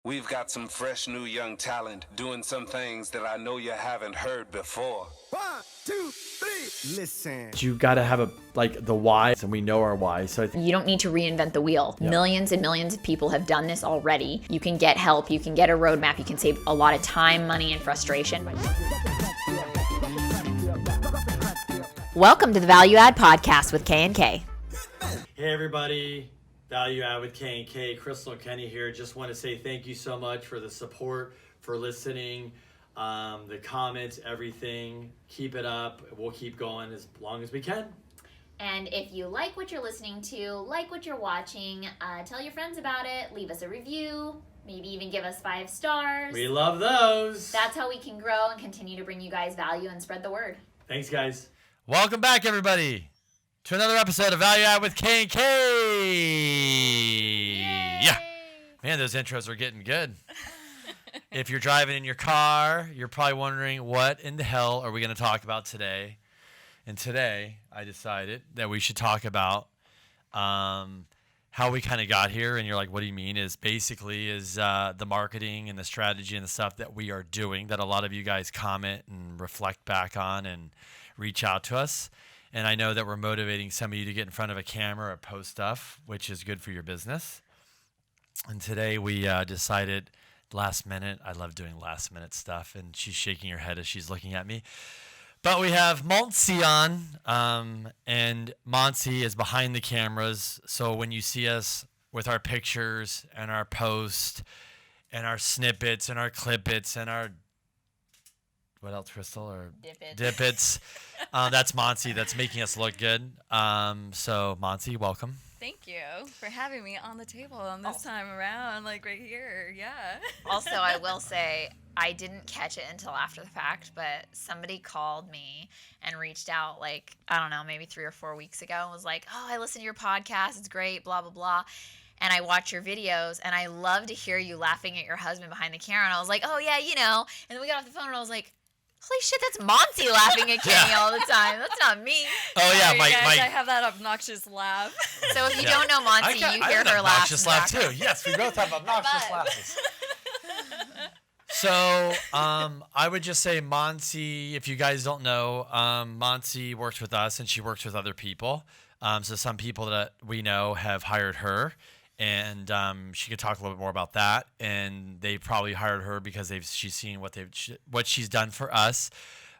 We've got some fresh new young talent doing some things that I know you haven't heard before. 1, 2, 3, listen. You got to have the why, and we know our why. So You don't need to reinvent the wheel. Yep. Millions and millions of people have done this already. You can get help, you can get a roadmap, you can save a lot of time, money, and frustration. Welcome to the Value Add Podcast with K&K. Hey everybody, Value Add with K&K. Crystal and Kenny here. Just want to say thank you so much for the support, for listening, the comments, everything. Keep it up. We'll keep going as long as we can. And if you like what you're listening to, like what you're watching, tell your friends about it, leave us a review, maybe even give us 5 stars. We love those. That's how we can grow and continue to bring you guys value and spread the word. Thanks, guys. Welcome back, everybody, to another episode of Value Add with K&K. Yeah. Man, those intros are getting good. If you're driving in your car, you're probably wondering, what in the hell are we going to talk about today? And today, I decided that we should talk about how we kind of got here. And you're like, what do you mean? Is the marketing and the strategy and the stuff that we are doing that a lot of you guys comment and reflect back on and reach out to us. And I know that we're motivating some of you to get in front of a camera or post stuff, which is good for your business. And today we decided last minute, I love doing last minute stuff, and she's shaking her head as she's looking at me. But we have Moncy on, and Moncy is behind the cameras. So when you see us with our pictures and our posts and our snippets and our clippets and our what else, Crystal? Or Dippets. That's Moncy. That's making us look good. So, Moncy, welcome. Thank you for having me on the table on this time around, like right here. Yeah. Also, I will say, I didn't catch it until after the fact, but somebody called me and reached out, like, I don't know, maybe 3 or 4 weeks ago and was like, oh, I listen to your podcast. It's great, blah, blah, blah. And I watch your videos, and I love to hear you laughing at your husband behind the camera. And I was like, oh, yeah, you know. And then we got off the phone, and I was like, holy shit, that's Moncy laughing at Kenny all the time. That's not me. Oh, yeah, Sorry, guys, Mike. I have that obnoxious laugh. So if you don't know Moncy, you hear her laugh. Obnoxious laugh, too. Yes, we both have obnoxious laughs. So I would just say Moncy, if you guys don't know, Moncy works with us, and she works with other people. So some people that we know have hired her. And she could talk a little bit more about that. And they probably hired her because she's seen what she's done for us.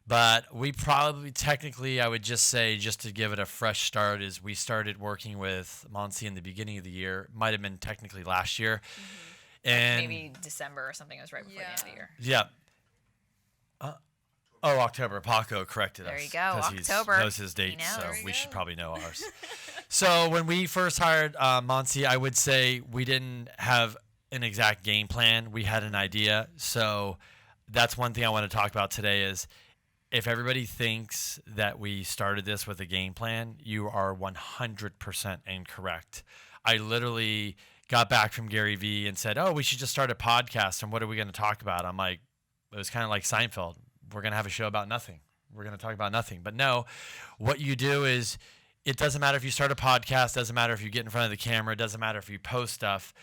But we probably, technically, I would just say, just to give it a fresh start, is we started working with Moncy in the beginning of the year. Might have been technically last year. Mm-hmm. And maybe December or something. It was right before the end of the year. Yeah. October. Paco corrected us. There you go. October. He knows his dates, so we should probably know ours. So when we first hired Moncy, I would say we didn't have an exact game plan. We had an idea. So that's one thing I want to talk about today is if everybody thinks that we started this with a game plan, you are 100% incorrect. I literally got back from Gary Vee and said, oh, we should just start a podcast. And what are we going to talk about? I'm like, it was kind of like Seinfeld. We're going to have a show about nothing. We're going to talk about nothing. But no, what you do is it doesn't matter if you start a podcast, doesn't matter if you get in front of the camera, doesn't matter if you post stuff.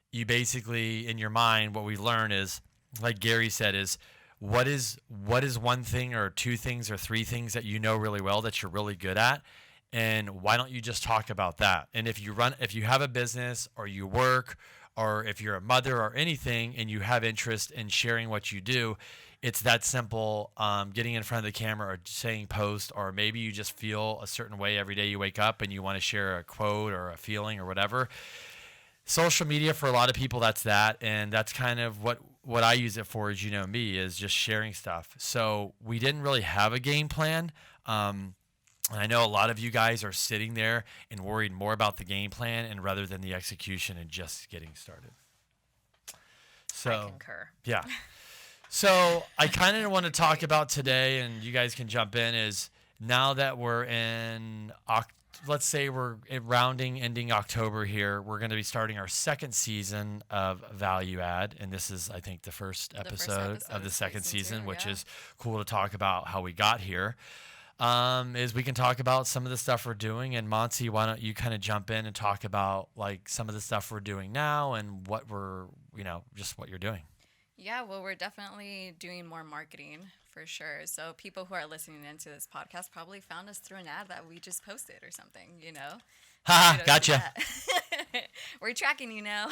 You basically, in your mind, what we learn is, like Gary said, is what is one thing or 2 things or 3 things that you know really well that you're really good at? And why don't you just talk about that? And if you have a business or you work or if you're a mother or anything and you have interest in sharing what you do, it's that simple, getting in front of the camera or saying post, or maybe you just feel a certain way every day you wake up and you want to share a quote or a feeling or whatever. Social media for a lot of people, that's that. And that's kind of what I use it for, as you know me, is just sharing stuff. So we didn't really have a game plan. And I know a lot of you guys are sitting there and worried more about the game plan and rather than the execution and just getting started. So, I concur. Yeah. So I kind of want to talk about today, and you guys can jump in, is now that we're in, let's say we're ending October here, we're going to be starting our 2nd season of Value Add. And this is, I think, the first episode of the 2nd season, which is cool to talk about how we got here. Is we can talk about some of the stuff we're doing. And Moncy, why don't you kind of jump in and talk about like some of the stuff we're doing now and what we're, just what you're doing. Yeah, well, we're definitely doing more marketing for sure. So people who are listening into this podcast probably found us through an ad that we just posted or something, Haha, gotcha. We're tracking you now.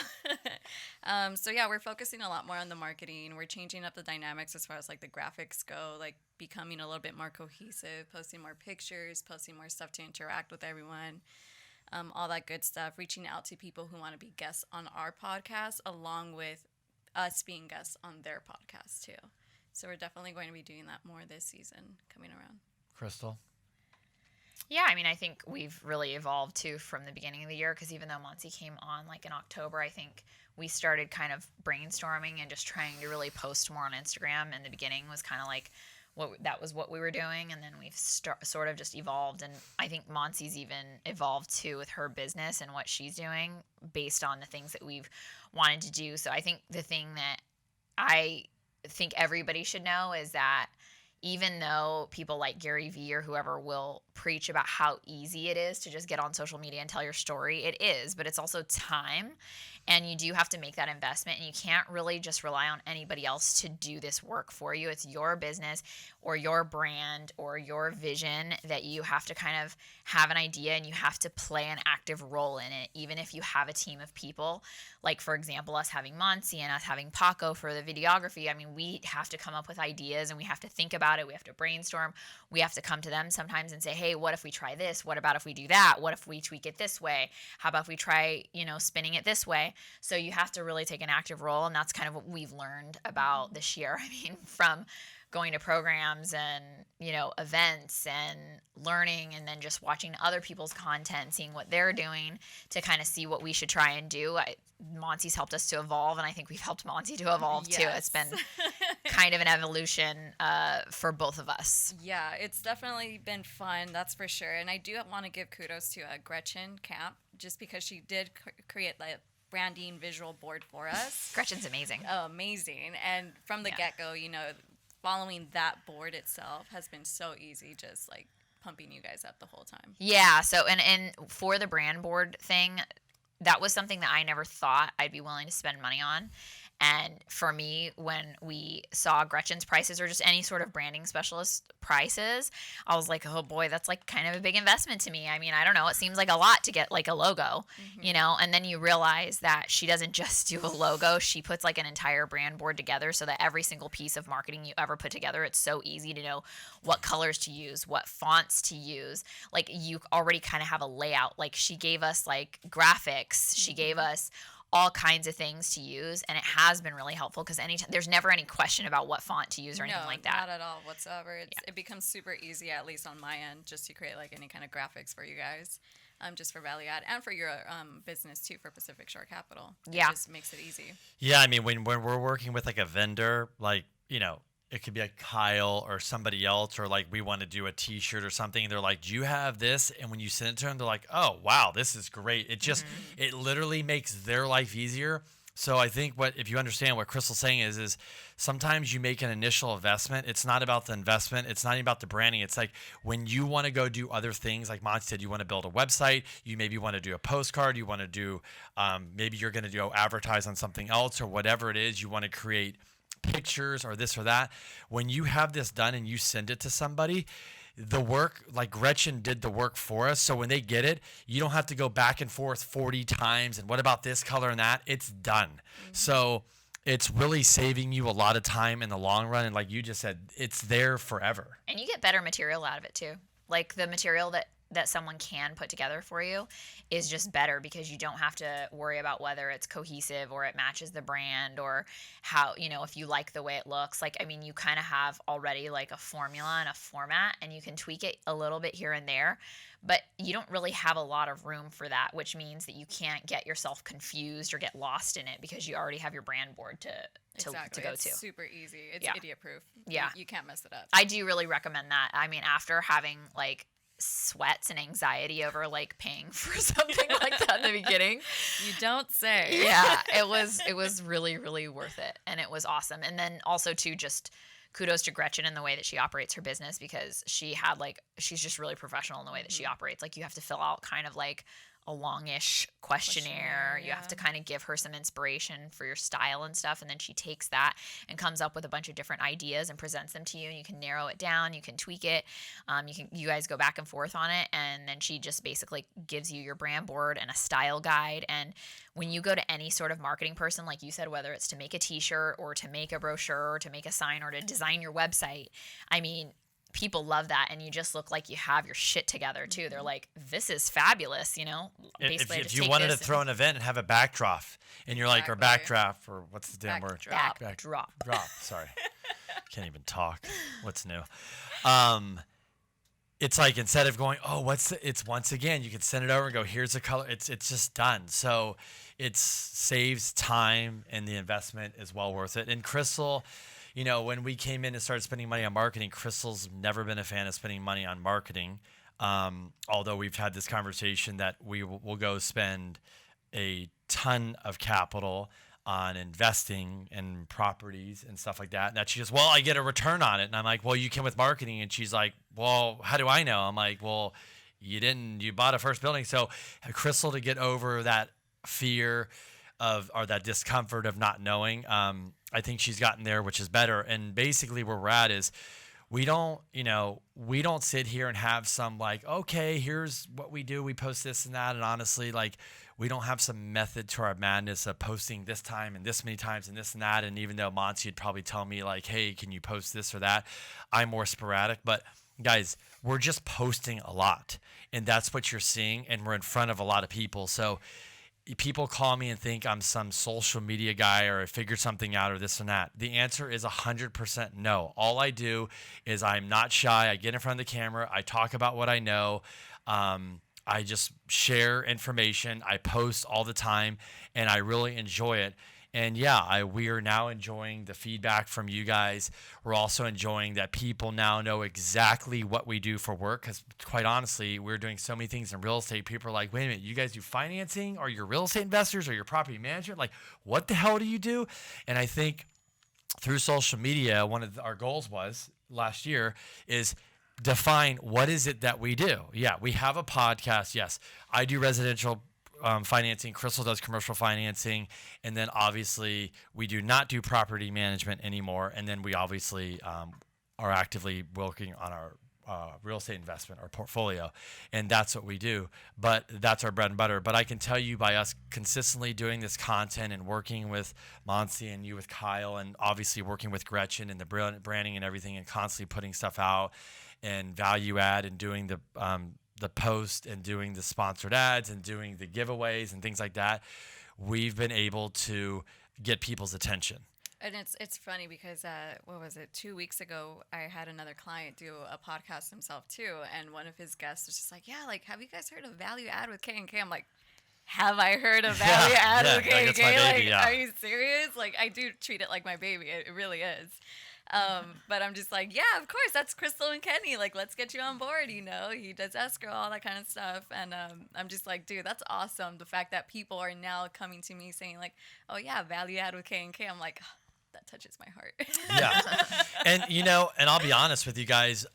So yeah, we're focusing a lot more on the marketing. We're changing up the dynamics as far as like the graphics go, like becoming a little bit more cohesive, posting more pictures, posting more stuff to interact with everyone. All that good stuff, reaching out to people who want to be guests on our podcast along with us being guests on their podcast too. So we're definitely going to be doing that more this season coming around. Crystal? Yeah, I mean, I think we've really evolved too from the beginning of the year, because even though Moncy came on like in October, I think we started kind of brainstorming and just trying to really post more on Instagram. In the beginning was kind of like that was what we were doing, and then we've sort of just evolved. And I think Moncy's even evolved too with her business and what she's doing based on the things that we've wanted to do. So I think the thing that I think everybody should know is that even though people like Gary Vee or whoever will preach about how easy it is to just get on social media and tell your story, it is, but it's also time. And you do have to make that investment, and you can't really just rely on anybody else to do this work for you. It's your business or your brand or your vision that you have to kind of have an idea, and you have to play an active role in it, even if you have a team of people. Like, for example, us having Moncy and us having Paco for the videography. I mean, we have to come up with ideas, and we have to think about it. We have to brainstorm. We have to come to them sometimes and say, hey, what if we try this? What about if we do that? What if we tweak it this way? How about if we try, spinning it this way? So you have to really take an active role, and that's kind of what we've learned about this year. I mean, from going to programs and, events and learning, and then just watching other people's content, seeing what they're doing to kind of see what we should try and do. Moncy's helped us to evolve, and I think we've helped Moncy to evolve too. It's been kind of an evolution for both of us. Yeah, it's definitely been fun, that's for sure. And I do want to give kudos to Gretchen Camp, just because she did create like branding visual board for us. Gretchen's amazing. Oh, amazing. And from the get-go, following that board itself has been so easy, just like pumping you guys up the whole time. Yeah, so and for the brand board thing, that was something that I never thought I'd be willing to spend money on. And for me, when we saw Gretchen's prices or just any sort of branding specialist prices, I was like, oh boy, that's like kind of a big investment to me. I mean, I don't know. It seems like a lot to get like a logo, and then you realize that she doesn't just do a logo. She puts like an entire brand board together so that every single piece of marketing you ever put together, it's so easy to know what colors to use, what fonts to use. Like, you already kind of have a layout. Like, she gave us like graphics. She gave us all kinds of things to use, and it has been really helpful because there's never any question about what font to use or anything like that. Not at all whatsoever. It becomes super easy, at least on my end, just to create like any kind of graphics for you guys, just for value add and for your business too, for Pacific Shore Capital. It just makes it easy. Yeah, I mean, when we're working with like a vendor, like, it could be like Kyle or somebody else, or like we want to do a T-shirt or something, and they're like, do you have this? And when you send it to them, they're like, oh, wow, this is great. It just, it literally makes their life easier. So I think if you understand what Crystal's saying is sometimes you make an initial investment. It's not about the investment. It's not even about the branding. It's like when you want to go do other things, like Monty said, you want to build a website, you maybe want to do a postcard, you want to do, maybe you're going to do advertise on something else or whatever it is, you want to create pictures or this or that. When you have this done and you send it to somebody, the work, like Gretchen did the work for us. So when they get it, you don't have to go back and forth 40 times. And what about this color and that? It's done. So it's really saving you a lot of time in the long run. And like you just said, it's there forever. And you get better material out of it too. Like, the material that someone can put together for you is just better because you don't have to worry about whether it's cohesive or it matches the brand or how, if you like the way it looks. Like, I mean, you kind of have already like a formula and a format, and you can tweak it a little bit here and there, but you don't really have a lot of room for that, which means that you can't get yourself confused or get lost in it because you already have your brand board to go to. It's super easy. It's idiot proof. Yeah. You can't mess it up. I do really recommend that. I mean, after having like sweats and anxiety over like paying for something like that in the beginning, you don't say. Yeah, it was really, really worth it, and it was awesome. And then also too, just kudos to Gretchen in the way that she operates her business, because she's just really professional in the way that she operates. Like, you have to fill out kind of like a longish questionnaire. You have to Yeah. kind of give her some inspiration for your style and stuff, and then she takes that and comes up with a bunch of different ideas and presents them to you, and you can narrow it down, you can tweak it, you guys go back and forth on it, and then she just basically gives you your brand board and a style guide. And when you go to any sort of marketing person, like you said, whether it's to make a t-shirt or to make a brochure or to make a sign or to design your website, I mean, people love that, and you just look like you have your shit together too. They're like, this is fabulous, you know. Basically, If you wanted to throw an event and have a backdrop, and you're like, or Exactly. backdraft, or what's the damn word? backdrop. Drop. Sorry, can't even talk. What's new? It's like, instead of going, oh, it's once again, you can send it over and go, here's the color. It's just done. So it saves time, and the investment is well worth it. And Crystal, you know, when we came in and started spending money on marketing, Crystal's never been a fan of spending money on marketing. Although we've had this conversation that we'll go spend a ton of capital on investing in properties and stuff like that. And that she goes, well, I get a return on it. And I'm like, well, you can with marketing. And she's like, well, how do I know? I'm like, well, you bought a first building. So Crystal, to get over that fear or that discomfort of not knowing, I think she's gotten there, which is better. And basically where we're at is, we don't sit here and have some like, okay, here's what we do. We post this and that. And honestly, like, we don't have some method to our madness of posting this time and this many times and this and that. And even though Moncy would probably tell me like, hey, can you post this or that? I'm more sporadic. But guys, we're just posting a lot. And that's what you're seeing. And we're in front of a lot of people. So people call me and think I'm some social media guy, or I figured something out, or this and that. The answer is 100% no. All I do is, I'm not shy. I get in front of the camera. I talk about what I know. I just share information. I post all the time, and I really enjoy it. And yeah, we are now enjoying the feedback from you guys. We're also enjoying that people now know exactly what we do for work, because quite honestly, we're doing so many things in real estate. People are like, wait a minute, you guys do financing? Are you real estate investors? Or your property management? Like, what the hell do you do? And I think through social media, one of our goals was last year is define what is it that we do. Yeah, we have a podcast. Yes, I do residential financing. Crystal does commercial financing. And then obviously we do not do property management anymore. And then we obviously are actively working on our real estate investment, our portfolio. And that's what we do. But that's our bread and butter. But I can tell you, by us consistently doing this content and working with Moncy and you with Kyle, and obviously working with Gretchen and the branding and everything, and constantly putting stuff out and value add, and doing the post and doing the sponsored ads and doing the giveaways and things like that, we've been able to get people's attention. And it's funny because what was it, 2 weeks ago, I had another client do a podcast himself too, and one of his guests was just like, yeah, like, have you guys heard of value add with K&K? I'm like, have I heard of value add with K&K? Like, it's my baby, Are you serious? Like, I do treat it like my baby. It really is. But I'm just like, yeah, of course, that's Crystal and Kenny. Like, let's get you on board, you know? He does escrow, all that kind of stuff. And I'm just like, dude, that's awesome. The fact that people are now coming to me saying like, oh yeah, value add with K&K. I'm like, oh, that touches my heart. Yeah. And, you know, and I'll be honest with you guys,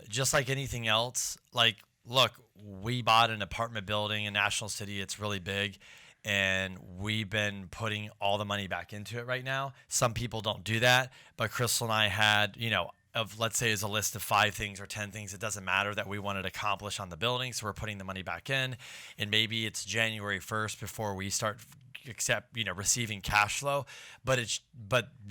just like anything else, like, look, we bought an apartment building in National City. It's really big. And we've been putting all the money back into it right now. Some people don't do that, but Crystal and I had, you know, let's say, is a list of 5 things or 10 things, it doesn't matter, that we wanted to accomplish on the building. So we're putting the money back in, and maybe it's January 1st before we start receiving cash flow, but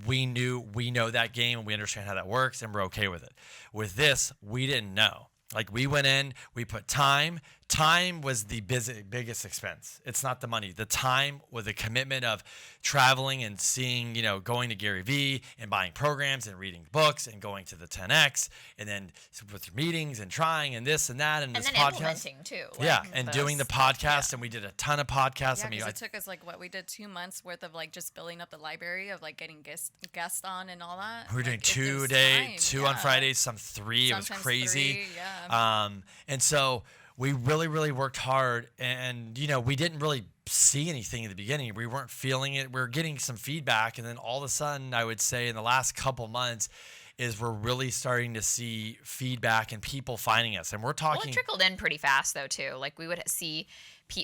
we know that game, and we understand how that works, and we're okay with it. With this, we didn't know. Like, we went in, we put time. Time was the biggest expense. It's not the money. The time was the commitment of traveling and seeing, going to Gary Vee and buying programs and reading books and going to the 10X, and then with meetings and trying and this and that and this then podcast. Implementing too. Yeah, and doing the podcast, yeah. and we did a ton of podcasts. Yeah, I mean, because it took us we did 2 months worth of just building up the library of getting guests on and all that. we were doing It 2 was a day, time, 2 yeah. on Fridays, some 3. It was Sometimes crazy. 3, yeah. And so we really, really worked hard, and we didn't really see anything in the beginning. We weren't feeling it. We were getting some feedback, and then all of a sudden, I would say in the last couple months, is we're really starting to see feedback and people finding us. And we're talking. Well, it trickled in pretty fast though too. Like, we would see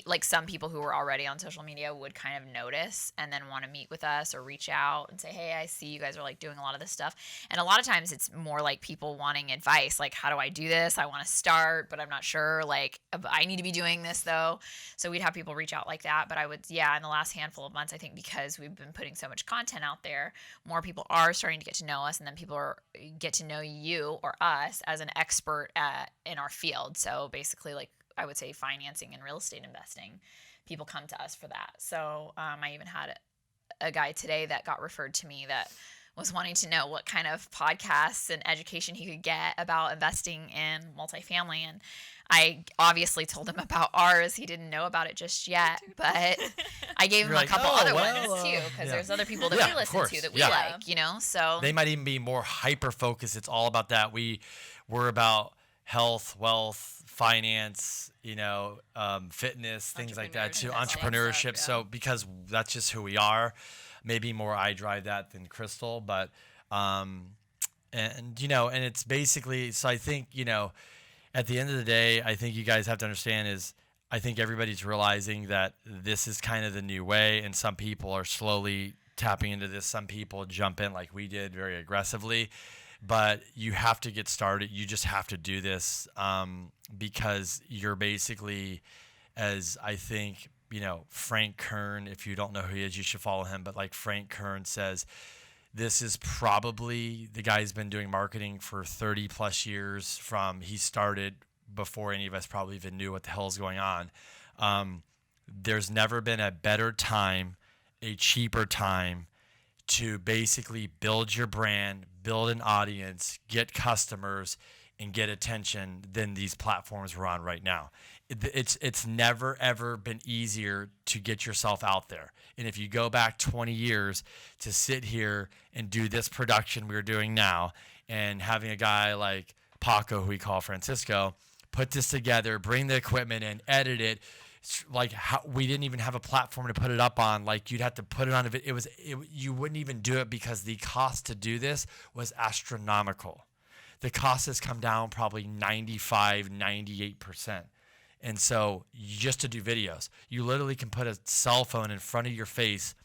like some people who were already on social media would kind of notice and then want to meet with us or reach out and say, hey, I see you guys are like doing a lot of this stuff. And a lot of times it's more like people wanting advice, like, how do I do this? I want to start, but I'm not sure. Like, I need to be doing this though. So we'd have people reach out like that. But I would, yeah, in the last handful of months, I think because we've been putting so much content out there, more people are starting to get to know us, and then people get to know you or us as an expert in our field. So basically, like, I would say financing and real estate investing, people come to us for that. So I even had a guy today that got referred to me that was wanting to know what kind of podcasts and education he could get about investing in multifamily. And I obviously told him about ours. He didn't know about it just yet, but I gave him a couple other ones too, because there's other people that we listen to that we like, you know. So they might even be more hyper focused. It's all about that. We're about health, wealth, finance, you know, fitness, things like that too, entrepreneurship. So because that's just who we are. Maybe more I drive that than Crystal, but and you know, and it's basically, so I think, you know, at the end of the day, I think you guys have to understand is, I think everybody's realizing that this is kind of the new way, and some people are slowly tapping into this. Some people jump in like we did very aggressively, but you have to get started. You just have to do this because you're basically, as I think, you know, Frank Kern, if you don't know who he is, you should follow him. But like Frank Kern says, this is probably the guy who's been doing marketing for 30 plus years from he started before any of us probably even knew what the hell is going on. There's never been a better time, a cheaper time to basically build your brand, build an audience, get customers, and get attention than these platforms we're on right now. It's never, ever been easier to get yourself out there. And if you go back 20 years to sit here and do this production we're doing now, and having a guy like Paco, who we call Francisco, put this together, bring the equipment in, edit it, like we didn't even have a platform to put it up on. Like you'd have to put it on you wouldn't even do it because the cost to do this was astronomical. The cost has come down probably 95, 98%. And so just to do videos, you literally can put a cell phone in front of your face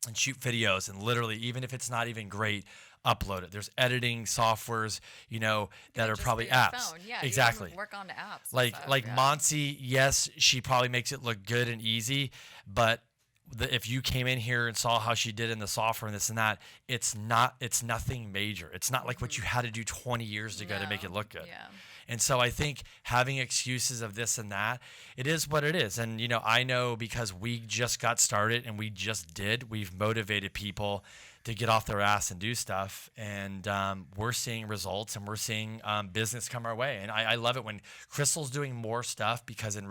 and shoot videos, and literally, even if it's not even great, upload it. There's editing softwares, you know, that are probably apps. Phone. Yeah, exactly. You work on the apps. Like Moncy, yes, she probably makes it look good and easy, but if you came in here and saw how she did in the software and this and that, it's nothing major. It's not like what you had to do 20 years ago to make it look good. Yeah. And so I think having excuses of this and that, it is what it is. And, you know, I know because we just got started and we've motivated people to get off their ass and do stuff. And we're seeing results, and we're seeing business come our way. And I love it when Crystal's doing more stuff, because in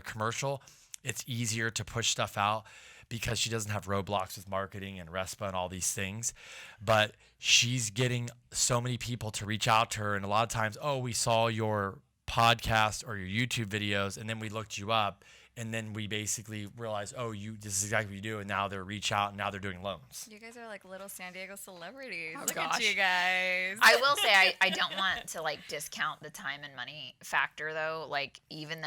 commercial, it's easier to push stuff out because she doesn't have roadblocks with marketing and RESPA and all these things. But she's getting so many people to reach out to her. And a lot of times, we saw your podcast or your YouTube videos, and then we looked you up, and then we basically realized, this is exactly what you do. And now they're reach out, and now they're doing loans. You guys are like little San Diego celebrities. Oh, Look gosh. at you guys. I will say I don't want to like discount the time and money factor though. Like even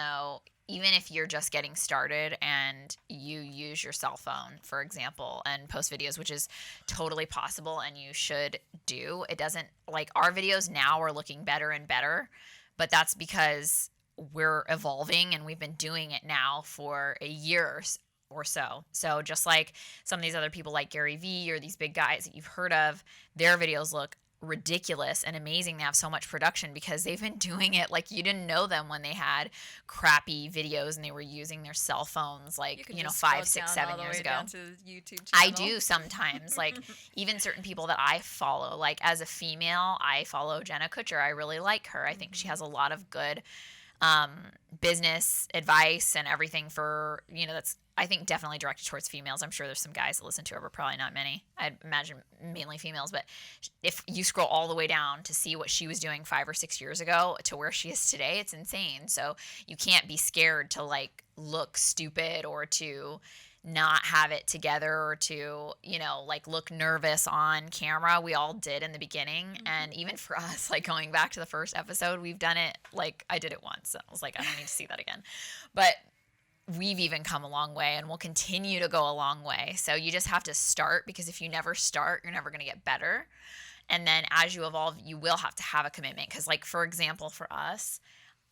if you're just getting started and you use your cell phone, for example, and post videos, which is totally possible and you should do, it doesn't, like, our videos now are looking better and better, but that's because we're evolving and we've been doing it now for a year or so. So just like some of these other people like Gary Vee or these big guys that you've heard of, their videos look ridiculous and amazing. They have so much production because they've been doing it. Like, you didn't know them when they had crappy videos and they were using their cell phones, like, 5, 6, 7 years ago. I do sometimes. Like, even certain people that I follow, like as a female, I follow Jenna Kutcher. I really like her. I think she has a lot of good business advice and everything for, that's, I think, definitely directed towards females. I'm sure there's some guys that listen to her, but probably not many. I'd imagine mainly females. But if you scroll all the way down to see what she was doing 5 or 6 years ago to where she is today, it's insane. So you can't be scared to like look stupid or to not have it together or to, like look nervous on camera. We all did in the beginning. Mm-hmm. And even for us, like going back to the first episode, we've done it. Like I did it once. So I was like, I don't need to see that again. But we've even come a long way and we'll continue to go a long way. So you just have to start, because if you never start, you're never going to get better. And then as you evolve, you will have to have a commitment. Because, like, for example, for us,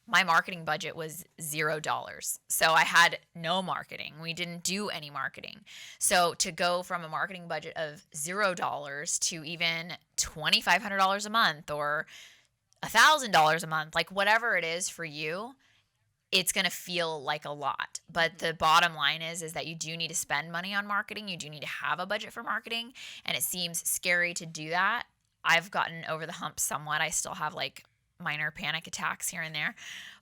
my marketing budget was $0. So I had no marketing. We didn't do any marketing. So to go from a marketing budget of $0 to even $2,500 a month or $1,000 a month, like whatever it is for you, it's going to feel like a lot. But the bottom line is that you do need to spend money on marketing. You do need to have a budget for marketing. And it seems scary to do that. I've gotten over the hump somewhat. I still have like minor panic attacks here and there,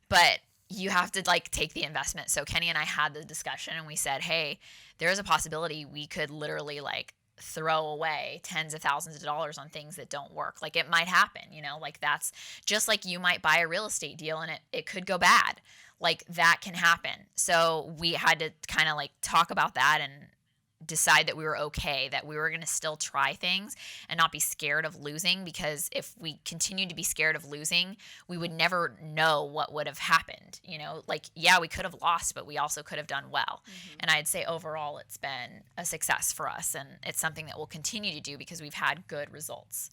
but you have to like take the investment. So Kenny and I had the discussion and we said, hey, there's a possibility we could literally like throw away tens of thousands of dollars on things that don't work. Like it might happen, you know, like that's just like you might buy a real estate deal and it could go bad. Like that can happen. So we had to kind of like talk about that and decide that we were okay, that we were going to still try things and not be scared of losing, because if we continued to be scared of losing, we would never know what would have happened. You know, like, yeah, we could have lost, but we also could have done well. And I'd say overall it's been a success for us, and it's something that we'll continue to do because we've had good results.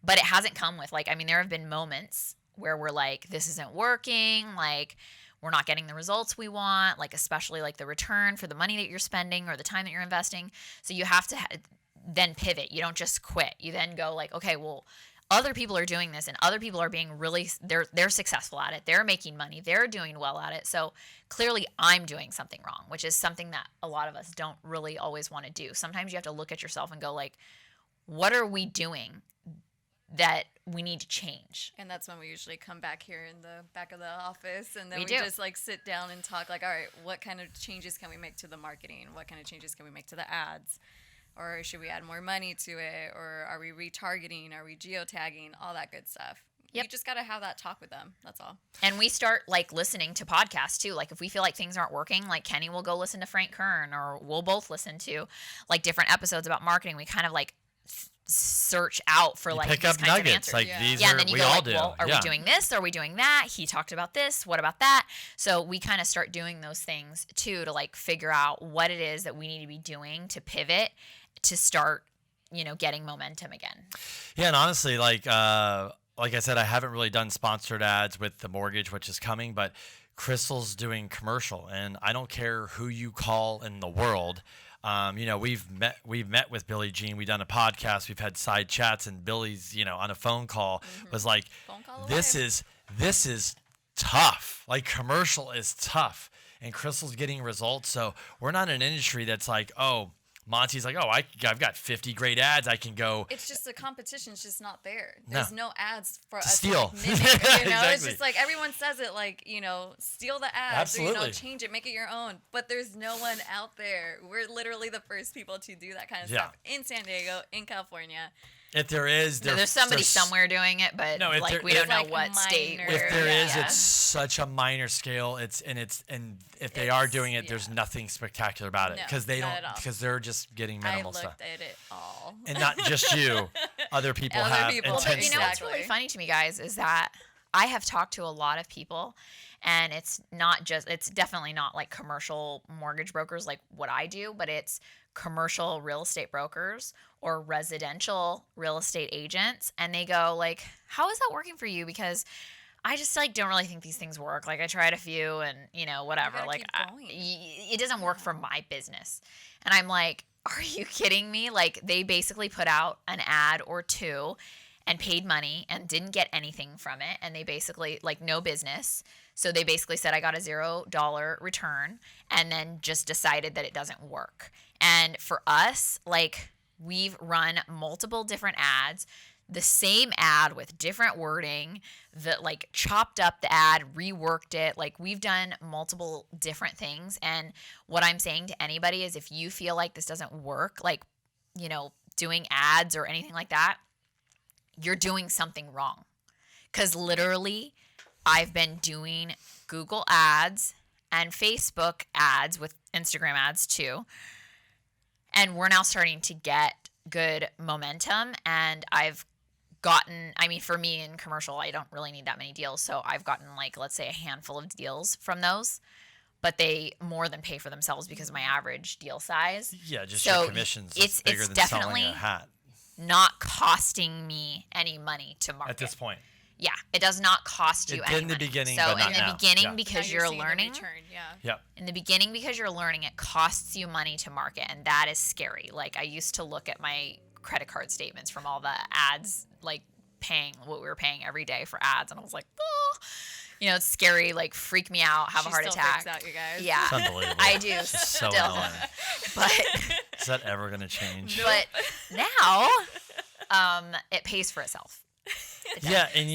But it hasn't come with like, I mean, there have been moments where we're like, this isn't working, like we're not getting the results we want, like especially like the return for the money that you're spending or the time that you're investing. So you have to then pivot. You don't just quit. You then go like, okay, well, other people are doing this and other people are being really, they're successful at it. They're making money. They're doing well at it. So clearly I'm doing something wrong, which is something that a lot of us don't really always want to do. Sometimes you have to look at yourself and go like, what are we doing that we need to change? And that's when we usually come back here in the back of the office, and then we just like sit down and talk like, all right, what kind of changes can we make to the marketing? What kind of changes can we make to the ads? Or should we add more money to it? Or are we retargeting? Are we geotagging? All that good stuff. Yep. You just got to have that talk with them. That's all. And we start like listening to podcasts too. Like if we feel like things aren't working, like Kenny will go listen to Frank Kern, or we'll both listen to like different episodes about marketing. We kind of like search out for like pick up nuggets like these and are, then you we go all like, do. well, are we doing this? Are we doing that? He talked about this. What about that? So we kind of start doing those things too, to like figure out what it is that we need to be doing to pivot, to start, you know, getting momentum again. Yeah, and honestly, like I said, I haven't really done sponsored ads with the mortgage, which is coming, but Crystal's doing commercial, and I don't care who you call in the world. You know, we've met with Billie Jean. We've done a podcast. We've had side chats, and Billy's, you know, on a phone call was like, "This is tough. Like commercial is tough." And Crystal's getting results. So we're not in an industry that's like, oh, Monty's like, oh, I've got 50 great ads. I can go. It's just the competition's just not there. There's no ads for us steal. To like, mimic, you know, Exactly. It's just like everyone says it like, you know, steal the ads. Absolutely. Or, you know, change it, make it your own. But there's no one out there. We're literally the first people to do that kind of stuff in San Diego, in California. If there is, there's somebody somewhere doing it, but no, like we don't know like what state. If there is, it's such a minor scale. And if they are doing it, there's nothing spectacular about it because they don't, because they're just getting minimal stuff. I looked at it all, and not just you, other people have intense. But you know what's really funny to me, guys, is that I have talked to a lot of people, and it's definitely not like commercial mortgage brokers like what I do, but it's commercial real estate brokers or residential real estate agents, and they go like, how is that working for you? Because I just like don't really think these things work. Like I tried a few and, you know, whatever, like it doesn't work for my business. And I'm like, are you kidding me? Like they basically put out an ad or two and paid money and didn't get anything from it, and they basically like no business. So they basically said I got a $0 return and then just decided that it doesn't work. And for us, like we've run multiple different ads, the same ad with different wording, that like chopped up the ad, reworked it. Like we've done multiple different things. And what I'm saying to anybody is if you feel like this doesn't work, like, you know, doing ads or anything like that, you're doing something wrong. Because literally I've been doing Google ads and Facebook ads with Instagram ads too. And we're now starting to get good momentum. And I've gotten, I mean, for me in commercial, I don't really need that many deals. So I've gotten like, let's say a handful of deals from those. but they more than pay for themselves because of my average deal size. Yeah, just So your commissions it's bigger than definitely selling a hat not costing me any money to market. at this point. Yeah, it does not cost you It any did in the money. beginning, so but not in the now. beginning, Yeah. because Now you're seeing the learning, return, yeah. Yep. in the beginning, because you're learning, it costs you money to market, and that is scary. Like, I used to look at my credit card statements from all the ads, like paying what we were paying every day for ads, and I was like, oh, it's scary. Like, freak me out, have a heart attack. Out, you guys. Yeah, It's unbelievable. I do. It's just so still. annoying. But Is that ever going to change? but now, it pays for itself. Yeah, and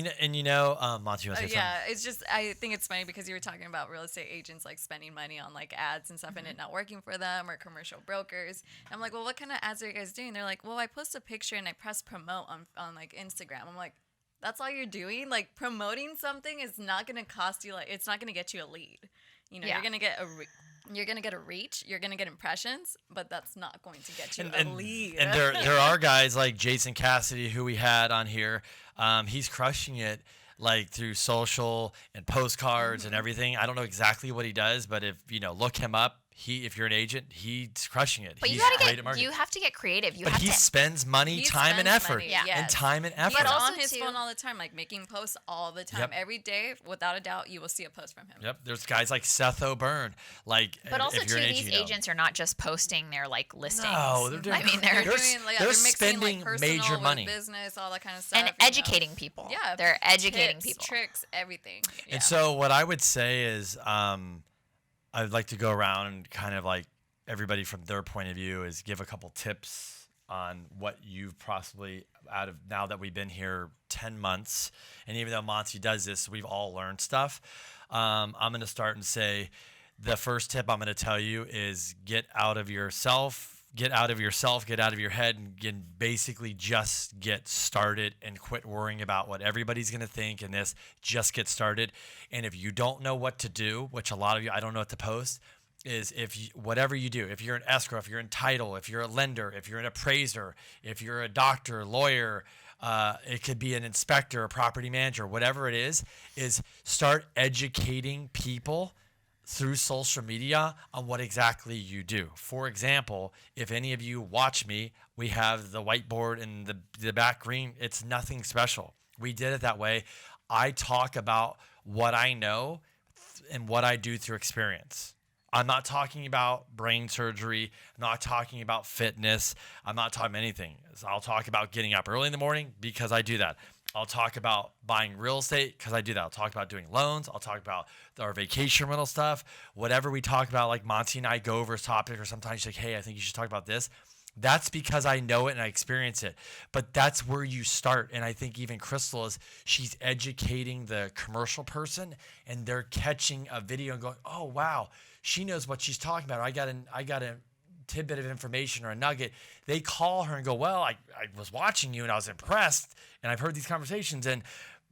Monty, you want to say yeah, it's just I think it's funny because you were talking about real estate agents like spending money on like ads and stuff and it not working for them, or commercial brokers. I'm like, well, what kind of ads are you guys doing? They're like, well, I post a picture and I press promote on like Instagram. I'm like, that's all you're doing? Like, promoting something is not going to cost you, like, it's not going to get you a lead. Yeah. You're going to get you're going to get a reach, you're going to get impressions, but that's not going to get you a lead. And there are guys like Jason Cassidy, who we had on here. He's crushing it, like through social and postcards and everything. I don't know exactly what he does, but if look him up. If you're an agent, he's crushing it. But he's you gotta great at marketing. you have to get creative. But he spends money, time, and effort. Yeah. And time and effort. He's also on his too- phone all the time, like making posts all the time. Yep. Every day, without a doubt, you will see a post from him. Yep. There's guys like Seth O'Byrne. Like, But also, if you're too, an these agent, agents are not just posting their like listings. No, they're doing. I mean, They're they're doing, like, they're they're mixing, spending like, personal major with money. business, all that kind of stuff. and educating people. Yeah, they're educating tips, people. tricks, everything. Yeah. And so what I would say is, I'd like to go around and kind of like everybody from their point of view is give a couple tips on what you've possibly out of now that we've been here 10 months. And even though Monty does this, we've all learned stuff. I'm going to start and say the first tip I'm going to tell you is get out of your head, and basically just get started and quit worrying about what everybody's going to think in this. Just get started. And if you don't know what to do, which a lot of you, I don't know what to post, is whatever you do, if you're an escrow, if you're in title, if you're a lender, if you're an appraiser, if you're a doctor, lawyer, it could be an inspector, a property manager, whatever it is start educating people through social media on what exactly you do. For example, if any of you watch me, we have the whiteboard and the back green. It's nothing special. We did it that way. I talk about what I know and what I do through experience. I'm not talking about brain surgery. I'm not talking about fitness. I'm not talking anything. So I'll talk about getting up early in the morning because I do that. I'll talk about buying real estate because I do that. I'll talk about doing loans. I'll talk about our vacation rental stuff. Whatever we talk about, like Monty and I go over a topic, or sometimes she's like, hey, I think you should talk about this. That's because I know it and I experience it. But that's where you start. And I think even Crystal she's educating the commercial person, and they're catching a video and going, oh, wow, she knows what she's talking about. I got a tidbit of information or a nugget. They call her and go, well, I was watching you and I was impressed, and I've heard these conversations, and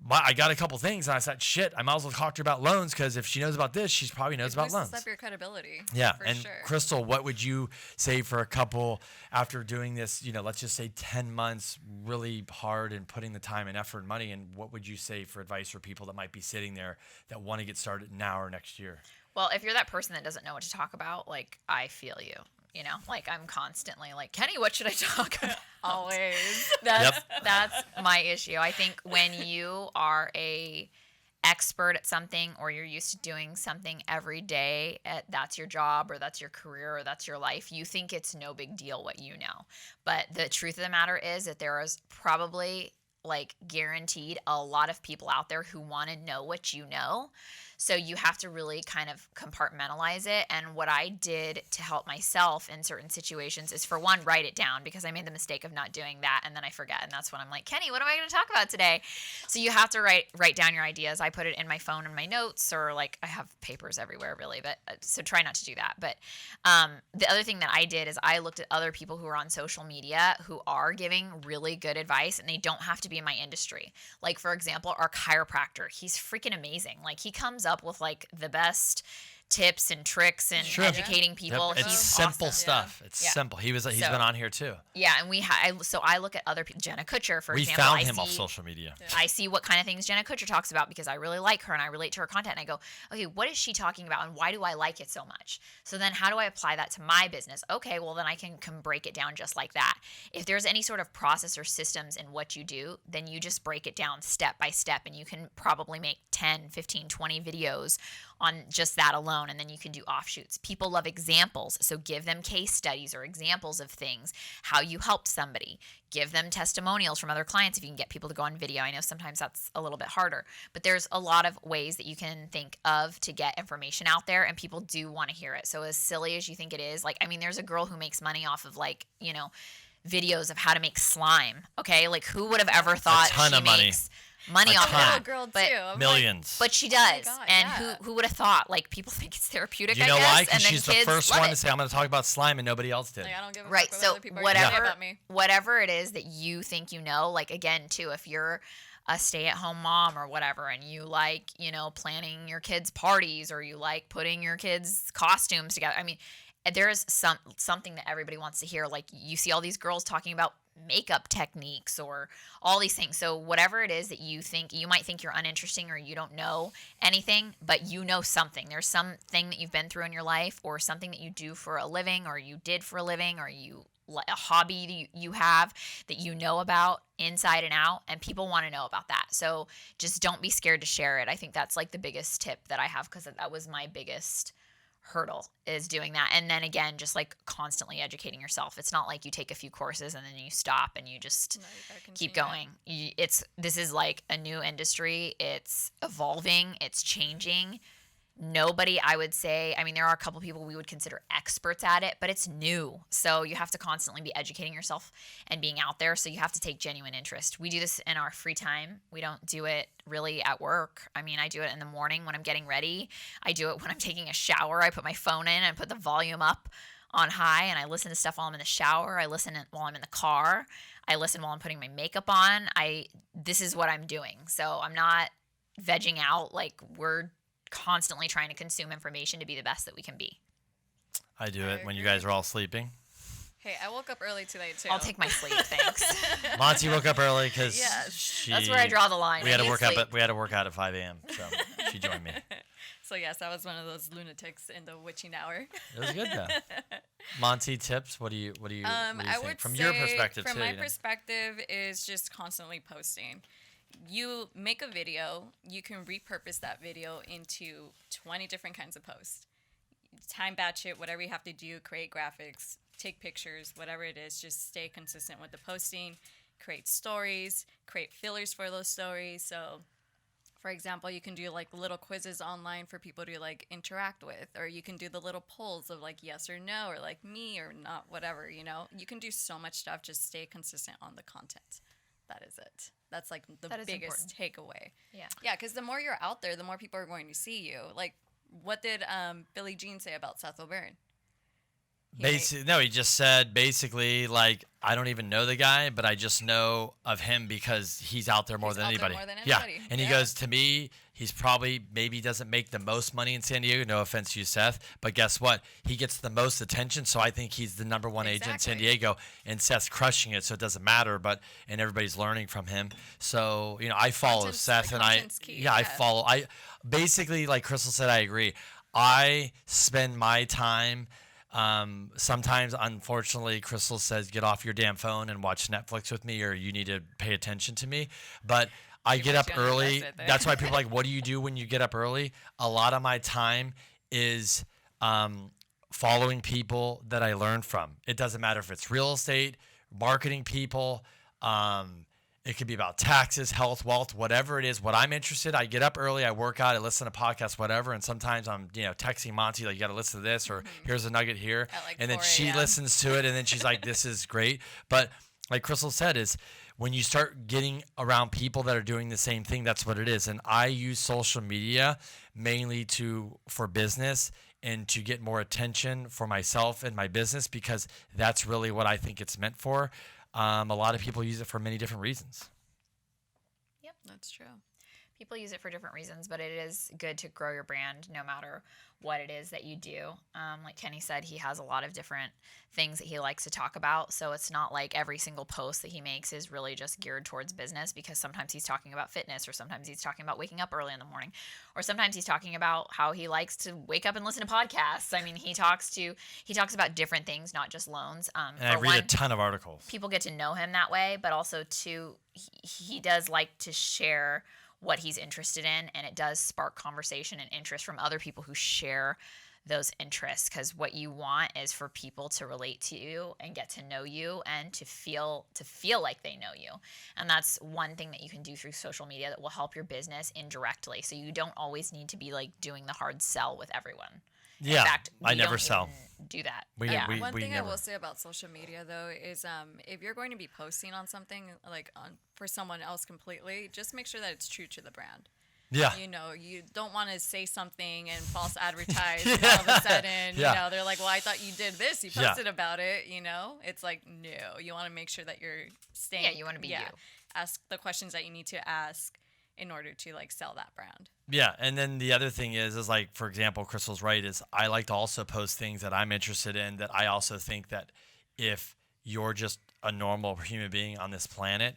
I got a couple things, and I said, shit, I might as well talk to her about loans, because if she knows about this, she probably knows about loans. Up your credibility. Yeah. For And sure. Crystal, what would you say for a couple after doing this, let's just say 10 months really hard and putting the time and effort and money, and what would you say for advice for people that might be sitting there that want to get started now or next year? Well, if you're that person that doesn't know what to talk about, like, I feel you. Like, I'm constantly like, Kenny, what should I talk about? Always. That's my issue. I think when you are a expert at something, or you're used to doing something every day, that's your job, or that's your career, or that's your life, you think it's no big deal what you know. But the truth of the matter is that there is probably, like, guaranteed a lot of people out there who want to know what you know. So you have to really kind of compartmentalize it. And what I did to help myself in certain situations is, for one, write it down, because I made the mistake of not doing that, and then I forget. And that's when I'm like, Kenny, what am I going to talk about today? So you have to write down your ideas. I put it in my phone in my notes, or like I have papers everywhere, really. But so try not to do that. But the other thing that I did is I looked at other people who are on social media who are giving really good advice, and they don't have to be in my industry. Like, for example, our chiropractor, he's freaking amazing. Like, he comes up with like the best tips and tricks and educating people. It's He's simple awesome. stuff. It's simple. He's been on here too. Yeah, and so I look at other people. Jenna Kutcher, for example. We found him off social media. I see what kind of things Jenna Kutcher talks about because I really like her and I relate to her content. And I go, okay, what is she talking about and why do I like it so much? So then how do I apply that to my business? Okay, well then I can break it down just like that. If there's any sort of process or systems in what you do, then you just break it down step by step and you can probably make 10, 15, 20 videos on just that alone, and then you can do offshoots. People love examples, so give them case studies or examples of things, how you helped somebody. Give them testimonials from other clients if you can get people to go on video. I know sometimes that's a little bit harder, but there's a lot of ways that you can think of to get information out there, and people do want to hear it. So as silly as you think it is, like, I mean, there's a girl who makes money off of, like, you know, videos of how to make slime. Okay, like who would have ever thought she makes money off that? Girl but too. Millions. But she does. God, and yeah. who would have thought? Like, people think it's therapeutic, You know I guess. why? Because And then she's the kids first love one it. to say, I'm going to talk about slime, and nobody else did. Like, I don't give a Right. fuck what So other people are gonna say about me. whatever it is that you think you know, like, again, too, if you're a stay-at-home mom or whatever, and you like, you know, planning your kids' parties, or you like putting your kids' costumes together. I mean, there's something that everybody wants to hear. Like, you see all these girls talking about makeup techniques or all these things. So whatever it is that you think, you might think you're uninteresting or you don't know anything, but you know something. There's something that you've been through in your life, or something that you do for a living, or you did for a living, or a hobby you have that you know about inside and out, and people want to know about that. So just don't be scared to share it. I think that's like the biggest tip that I have, because that was my biggest hurdle, is doing that. And then again, just like constantly educating yourself. It's not like you take a few courses and then you stop and you just keep going. This is like a new industry. It's evolving, it's changing. Nobody, I would say, I mean, there are a couple people we would consider experts at it, but it's new. So you have to constantly be educating yourself and being out there. So you have to take genuine interest. We do this in our free time. We don't do it really at work. I mean, I do it in the morning when I'm getting ready. I do it when I'm taking a shower. I put my phone in and put the volume up on high, and I listen to stuff while I'm in the shower. I listen while I'm in the car. I listen while I'm putting my makeup on. This is what I'm doing. So I'm not vegging out. Like, we're constantly trying to consume information to be the best that we can be. I do it when you guys are all sleeping. Hey, I woke up early today too. I'll take my sleep, thanks. Monty woke up early because that's where I draw the line. We had to work out at 5 a.m. So she joined me. So yes, I was one of those lunatics in the witching hour. It was good though. Monty, tips. What do you I think would from say, your perspective from too? my perspective, is just constantly posting. You make a video, you can repurpose that video into 20 different kinds of posts. Time batch it, whatever you have to do, create graphics, take pictures, whatever it is, just stay consistent with the posting, create stories, create fillers for those stories. So, for example, you can do like little quizzes online for people to like interact with, or you can do the little polls of like yes or no, or like me or not, whatever, you know. You can do so much stuff, just stay consistent on the content. That is it. That's like the biggest takeaway. Yeah. Yeah, because the more you're out there, the more people are going to see you. Like, what did Billie Jean say about Seth O'Byrne? He just said basically, like, I don't even know the guy, but I just know of him because he's out there more than anybody. Yeah, and he goes, to me, he's probably maybe doesn't make the most money in San Diego. No offense to you, Seth, but guess what? He gets the most attention, so I think he's the number one agent in San Diego, and Seth's crushing it, so it doesn't matter. And everybody's learning from him. So I follow Seth, and I follow. I basically, like Crystal said, I agree. I spend my time. Sometimes, unfortunately, Crystal says, get off your damn phone and watch Netflix with me, or you need to pay attention to me. But I get up early. That's why people are like, what do you do when you get up early? A lot of my time is following people that I learn from. It doesn't matter if it's real estate, marketing people. It could be about taxes, health, wealth, whatever it is. What I'm interested, I get up early, I work out, I listen to podcasts, whatever. And sometimes I'm, texting Monty, like, you got to listen to this, or here's a nugget here. Like, and then she listens to it, and then she's like, this is great. But like Crystal said, is when you start getting around people that are doing the same thing, that's what it is. And I use social media mainly for business and to get more attention for myself and my business, because that's really what I think it's meant for. A lot of people use it for many different reasons. Yep, that's true. people use it for different reasons, but it is good to grow your brand no matter what it is that you do. Like Kenny said, he has a lot of different things that he likes to talk about. So it's not like every single post that he makes is really just geared towards business, because sometimes he's talking about fitness, or sometimes he's talking about waking up early in the morning, or sometimes he's talking about how he likes to wake up and listen to podcasts. I mean, he talks about different things, not just loans. And I read a ton of articles. People get to know him that way, but also too, he does like to share what he's interested in, and it does spark conversation and interest from other people who share those interests, because what you want is for people to relate to you and get to know you and to feel like they know you. And that's one thing that you can do through social media that will help your business indirectly. So you don't always need to be like doing the hard sell with everyone. Yeah, in fact, I never sell. Do that. One thing never. I will say about social media though is if you're going to be posting on something for someone else completely, just make sure that it's true to the brand. Yeah. You know, you don't want to say something and false advertise and all of a sudden, you know, they're like, well, I thought you did this. You posted about it, you know? It's like, no. You want to make sure that you're staying. Yeah, you want to be you. Ask the questions that you need to ask in order to, like, sell that brand. Yeah, and then the other thing is like, for example, Crystal's right, is I like to also post things that I'm interested in, that I also think that if you're just a normal human being on this planet,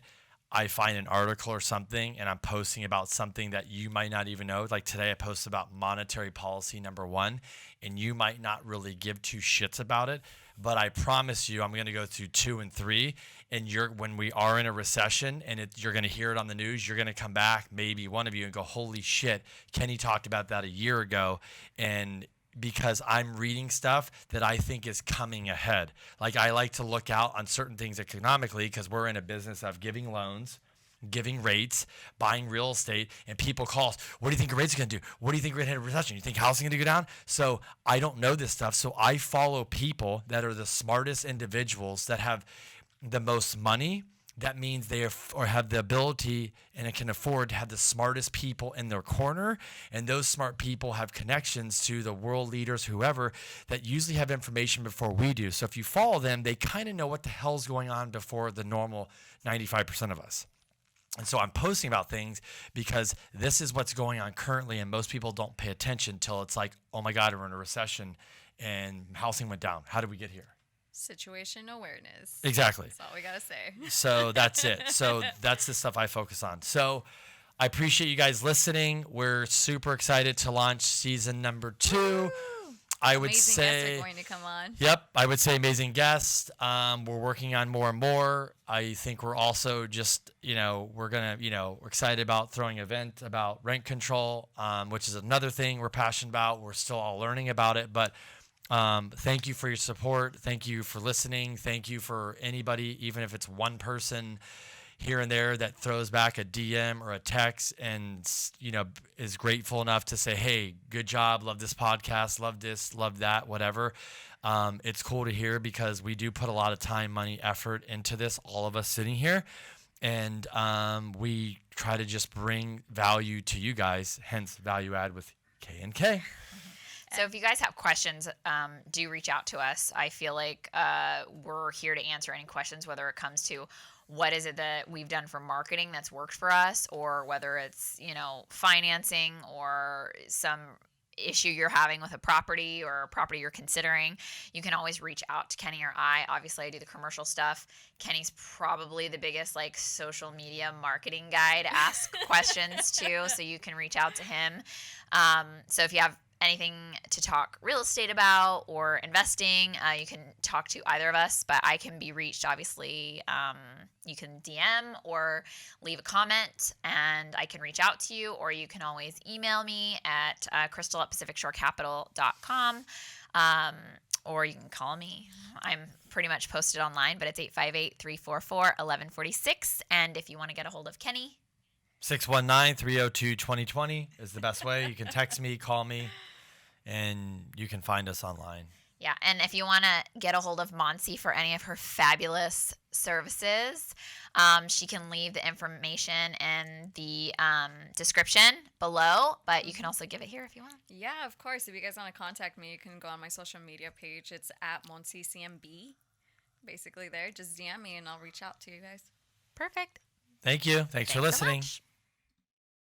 I find an article or something and I'm posting about something that you might not even know. Like today I posted about monetary policy #1, and you might not really give two shits about it, but I promise you I'm going to go through 2 and 3, and when we are in a recession and you're going to hear it on the news, you're going to come back, maybe one of you, and go, holy shit, Kenny talked about that a year ago. And because I'm reading stuff that I think is coming ahead. Like I like to look out on certain things economically, because we're in a business of giving loans, giving rates, buying real estate, and people call us, what do you think rates are going to do? What do you think we're going to hit a recession? You think housing is going to go down? So I don't know this stuff. So I follow people that are the smartest individuals that have the most money. That means they have the ability and can afford to have the smartest people in their corner. And those smart people have connections to the world leaders, whoever, that usually have information before we do. So if you follow them, they kind of know what the hell's going on before the normal 95% of us. And so I'm posting about things because this is what's going on currently. And most people don't pay attention till it's like, oh my God, we're in a recession and housing went down. How did we get here? Situation awareness. Exactly. That's all we got to say. So that's it. So that's the stuff I focus on. So I appreciate you guys listening. We're super excited to launch season #2. Woo! I would Amazing say, guests are going to come on. Yep, I would say amazing guests. We're working on more and more. I think we're also just, we're excited about throwing an event about rent control, which is another thing we're passionate about. We're still all learning about it, but thank you for your support. Thank you for listening. Thank you for anybody, even if it's one person here and there that throws back a DM or a text and, is grateful enough to say, hey, good job. Love this podcast. Love this, love that, whatever. It's cool to hear because we do put a lot of time, money, effort into this, all of us sitting here. And we try to just bring value to you guys, hence value add with K&K. So if you guys have questions, do reach out to us. I feel like we're here to answer any questions, whether it comes to what is it that we've done for marketing that's worked for us, or whether it's, financing or some issue you're having with a property or a property you're considering. You can always reach out to Kenny or I. Obviously, I do the commercial stuff. Kenny's probably the biggest social media marketing guy to ask questions to, so you can reach out to him. So if you have anything to talk real estate about or investing, you can talk to either of us, but I can be reached, obviously. You can DM or leave a comment and I can reach out to you, or you can always email me at crystal@pacificshorecapital.com, or you can call me. I'm pretty much posted online, but it's 858-344-1146. And if you want to get a hold of Kenny, 619-302-2020 is the best way. You can text me, call me, and you can find us online. Yeah, and if you want to get a hold of Moncy for any of her fabulous services, she can leave the information in the description below, but you can also give it here if you want. Yeah, of course. If you guys want to contact me, you can go on my social media page. It's at MoncyCMB. Basically there. Just DM me and I'll reach out to you guys. Perfect. Thank you. Thanks for listening. So much.